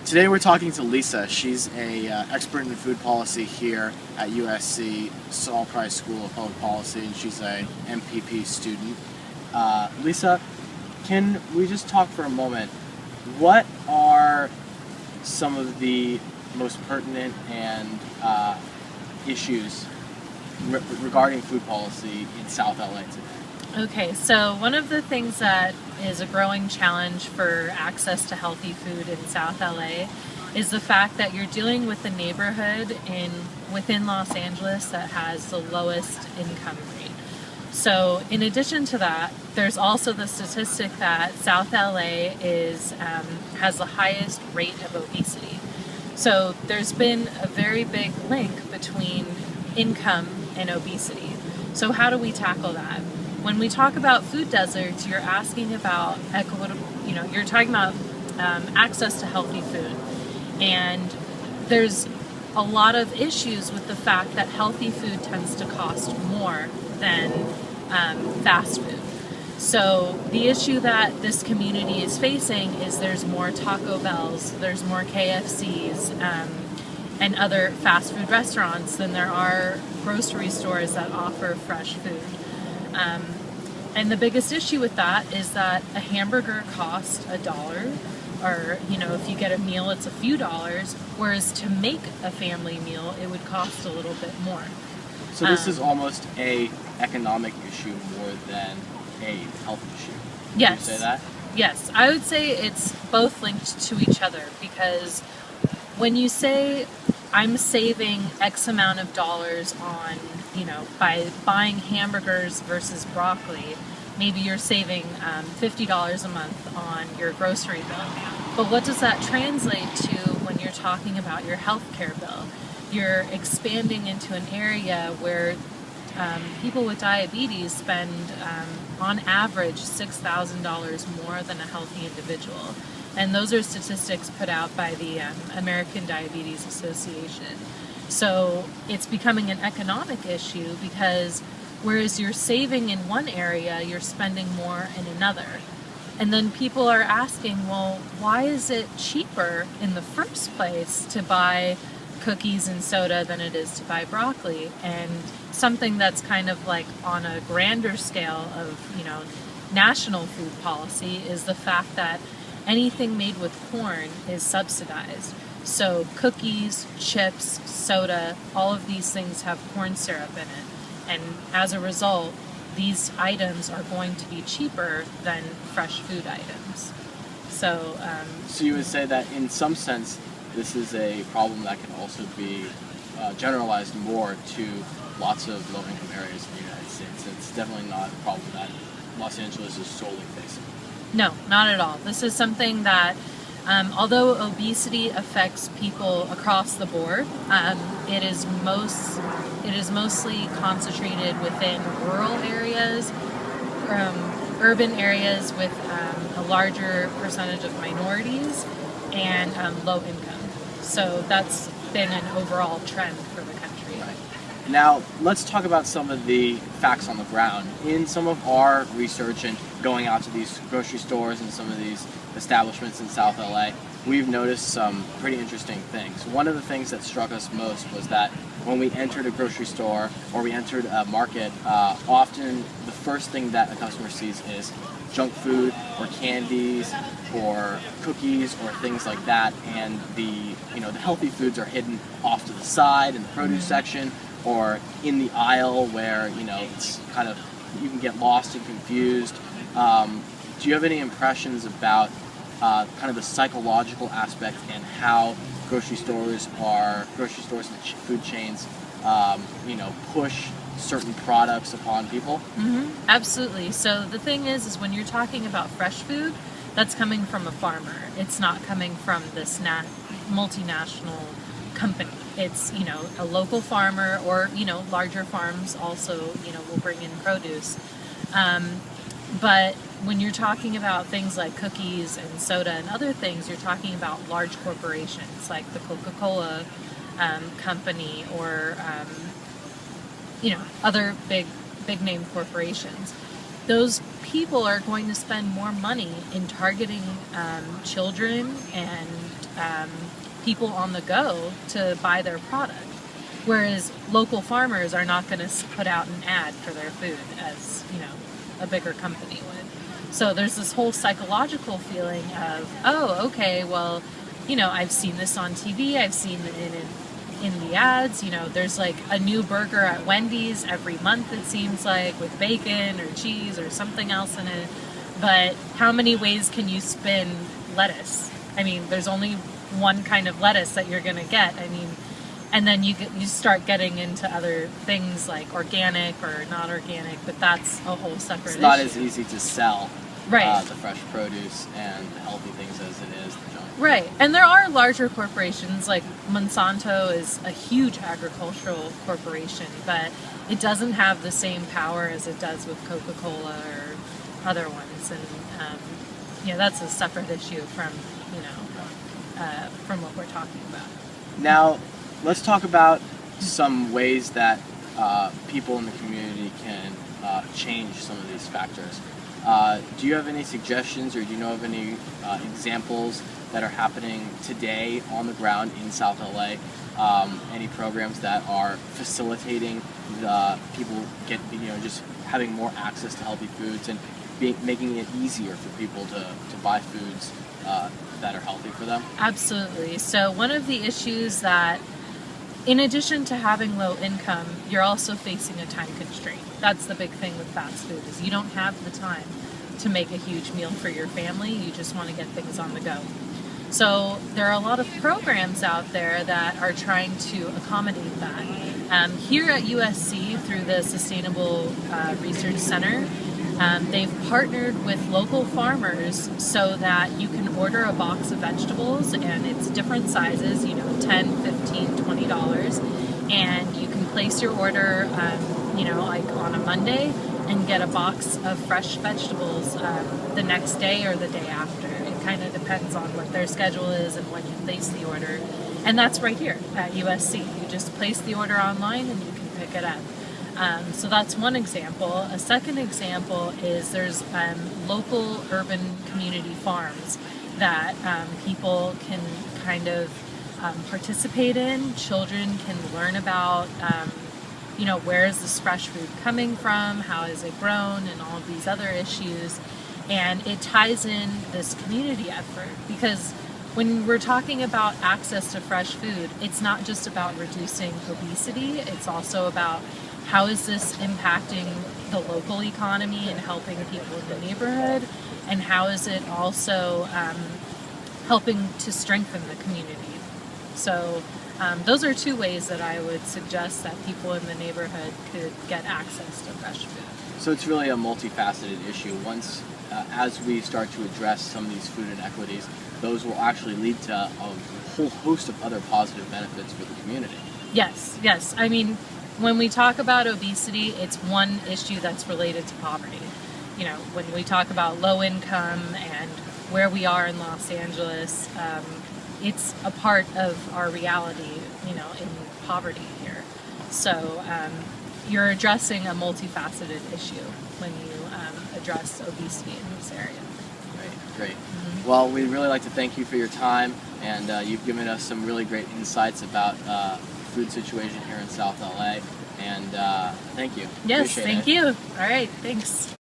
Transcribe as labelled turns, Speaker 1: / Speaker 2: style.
Speaker 1: Today we're talking to Lisa. She's a expert in food policy here at USC Saul Price School of Public Policy, and she's a MPP student. Lisa, can we just talk for a moment? What are some of the most pertinent and issues regarding food policy in South LA today?
Speaker 2: Okay, so one of the things that is a growing challenge for access to healthy food in South LA is the fact that you're dealing with a neighborhood within Los Angeles that has the lowest income rate. So in addition to that, there's also the statistic that South LA has the highest rate of obesity. So there's been a very big link between income and obesity. So how do we tackle that? When we talk about food deserts, you're asking about equitable, you're talking about access to healthy food. And there's a lot of issues with the fact that healthy food tends to cost more than fast food. So the issue that this community is facing is there's more Taco Bells, there's more KFCs, and other fast food restaurants than there are grocery stores that offer fresh food. And the biggest issue with that is that a hamburger costs $1, or if you get a meal, it's a few dollars. Whereas to make a family meal, it would cost a little bit more.
Speaker 1: So this is almost a economic issue more than a health issue.
Speaker 2: Yes.
Speaker 1: Would you say that?
Speaker 2: Yes, I would say it's both linked to each other, because when you say I'm saving X amount of dollars on, by buying hamburgers versus broccoli, maybe you're saving $50 a month on your grocery bill. But what does that translate to when you're talking about your healthcare bill? You're expanding into an area where people with diabetes spend, on average, $6,000 more than a healthy individual. And those are statistics put out by the American Diabetes Association. So it's becoming an economic issue, because whereas you're saving in one area, you're spending more in another. And then people are asking, well, why is it cheaper in the first place to buy cookies and soda than it is to buy broccoli? And something that's kind of like on a grander scale of, national food policy is the fact that anything made with corn is subsidized. So cookies, chips, soda, all of these things have corn syrup in it. And as a result, these items are going to be cheaper than fresh food items. So
Speaker 1: you would say that in some sense, this is a problem that can also be generalized more to lots of low-income areas in the United States. It's definitely not a problem that Los Angeles is solely facing.
Speaker 2: No, not at all. This is something that, although obesity affects people across the board, it is mostly concentrated within rural areas, urban areas with a larger percentage of minorities, and low income. So that's been an overall trend for the country.
Speaker 1: Right. Now, let's talk about some of the facts on the ground. In some of our research and going out to these grocery stores and some of these establishments in South LA, we've noticed some pretty interesting things. One of the things that struck us most was that when we entered a grocery store or we entered a market, often the first thing that a customer sees is junk food or candies or cookies or things like that, and the healthy foods are hidden off to the side in the produce section or in the aisle where it's kind of, you can get lost and confused. Do you have any impressions about kind of the psychological aspect and how grocery stores and food chains push certain products upon people?
Speaker 2: Mm-hmm. Absolutely. So the thing is when you're talking about fresh food, that's coming from a farmer. It's not coming from this multinational company. It's, a local farmer, or, larger farms also, will bring in produce. But when you're talking about things like cookies and soda and other things, you're talking about large corporations like the Coca-Cola company, or other big name corporations. those people are going to spend more money in targeting children and people on the go to buy their product. Whereas local farmers are not going to put out an ad for their food as, a bigger company would. So there's this whole psychological feeling of, oh, okay, well, I've seen this on TV, I've seen it in the ads, there's like a new burger at Wendy's every month, it seems like, with bacon or cheese or something else in it. But how many ways can you spin lettuce? I mean, there's only one kind of lettuce that you're going to get. I mean, and then you start getting into other things like organic or not organic, but that's a whole separate issue.
Speaker 1: It's not as easy to sell
Speaker 2: right.
Speaker 1: The fresh produce and the healthy things as it is the junk.
Speaker 2: Right, and there are larger corporations, like Monsanto is a huge agricultural corporation, but it doesn't have the same power as it does with Coca-Cola or other ones, and that's a separate issue from what we're talking about.
Speaker 1: Now, let's talk about some ways that people in the community can change some of these factors. Do you have any suggestions, or do you know of any examples that are happening today on the ground in South LA? Any programs that are facilitating the people just having more access to healthy foods and making it easier for people to buy foods that are healthy for them?
Speaker 2: Absolutely. So one of the issues that, in addition to having low income, you're also facing a time constraint. That's the big thing with fast food, is you don't have the time to make a huge meal for your family. You just want to get things on the go. So there are a lot of programs out there that are trying to accommodate that. Here at USC, through the Sustainable Research Center, they've partnered with local farmers so that you can order a box of vegetables, and it's different sizes, $10, $15, $20, and you can place your order, like on a Monday, and get a box of fresh vegetables the next day or the day after. It kind of depends on what their schedule is and when you place the order. And that's right here at USC. You just place the order online and you can pick it up. So that's one example. A second example is there's local urban community farms that people can kind of participate in. Children can learn about, where is this fresh food coming from, how is it grown, and all of these other issues. And it ties in this community effort, because when we're talking about access to fresh food, it's not just about reducing obesity, it's also about how is this impacting the local economy and helping people in the neighborhood, and how is it also helping to strengthen the community. So those are two ways that I would suggest that people in the neighborhood could get access to fresh food.
Speaker 1: So it's really a multifaceted issue. Once, as we start to address some of these food inequities, those will actually lead to a whole host of other positive benefits for the community.
Speaker 2: Yes. I mean, when we talk about obesity, it's one issue that's related to poverty. When we talk about low income and where we are in Los Angeles, it's a part of our reality, in poverty here. So you're addressing a multifaceted issue when you address obesity in this area.
Speaker 1: Great.
Speaker 2: Mm-hmm.
Speaker 1: Well, we'd really like to thank you for your time, and you've given us some really great insights about the food situation here in South LA, and thank you.
Speaker 2: Yes,
Speaker 1: Appreciate
Speaker 2: thank
Speaker 1: it.
Speaker 2: you. All right, thanks.